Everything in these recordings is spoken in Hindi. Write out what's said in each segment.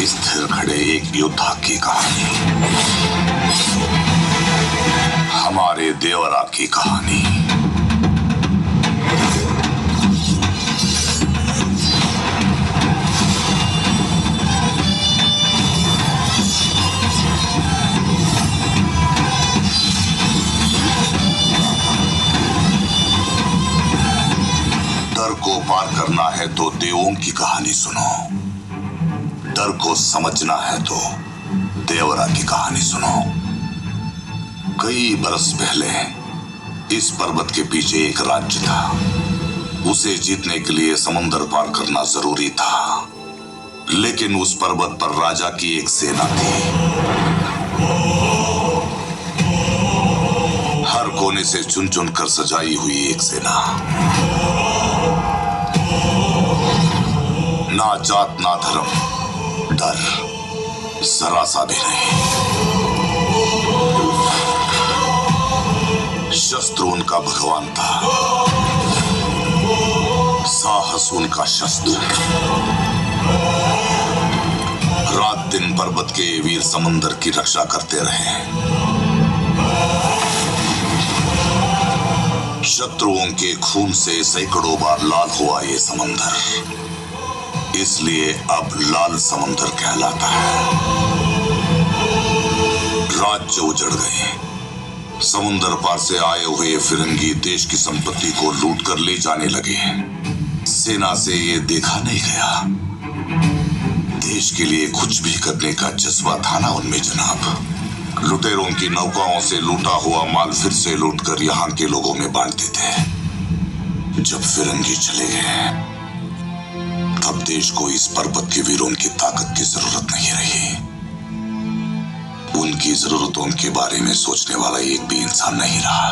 स्थिर खड़े एक योद्धा की कहानी, हमारे देवरा की कहानी। डर को पार करना है तो देवों की कहानी सुनो, डर को समझना है तो देवरा की कहानी सुनो। कई बरस पहले इस पर्वत के पीछे एक राज्य था। उसे जीतने के लिए समंदर पार करना जरूरी था, लेकिन उस पर्वत पर राजा की एक सेना थी। हर कोने से चुन चुन कर सजाई हुई एक सेना, ना जात ना धर्म, डर जरा सा भी नहीं। शस्त्र उनका भगवान था, साहस उनका शस्त्र। रात दिन पर्वत के वीर समंदर की रक्षा करते रहे। शत्रुओं के खून से सैकड़ों बार लाल हुआ ये समंदर, इसलिए अब लाल समंदर कहलाता है। राज्य उजड़ गए। समुंदर पार से आए हुए फिरंगी देश की संपत्ति को लूट कर ले जाने लगे। सेना से ये देखा नहीं गया। देश के लिए कुछ भी करने का जज्बा था ना उनमें जनाब। लुटेरों की नौकाओं से लूटा हुआ माल फिर से लूटकर यहाँ के लोगों में बांटते थे। जब फिरंगी चले गए तब देश को इस पर्वत के वीरों की ताकत की जरूरत नहीं रही। उनकी जरूरतों के बारे में सोचने वाला एक भी इंसान नहीं रहा।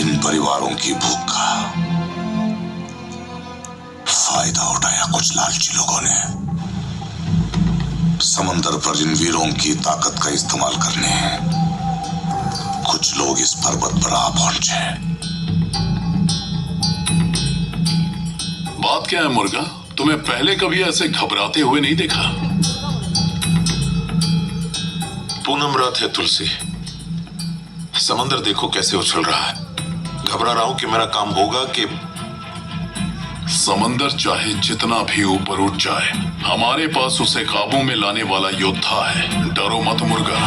इन परिवारों की भूख का फायदा उठाया कुछ लालची लोगों ने। समंदर पर इन वीरों की ताकत का इस्तेमाल करने कुछ लोग इस पर्वत पर आ पहुंचे। बात क्या है मुर्गा? तुम्हें पहले कभी ऐसे घबराते हुए नहीं देखा। पूनम रात है तुलसी, समंदर देखो कैसे उछल रहा है। घबरा रहा हूं कि मेरा काम होगा कि समंदर चाहे जितना भी ऊपर उठ जाए, हमारे पास उसे काबू में लाने वाला योद्धा है। डरो मत मुर्गा।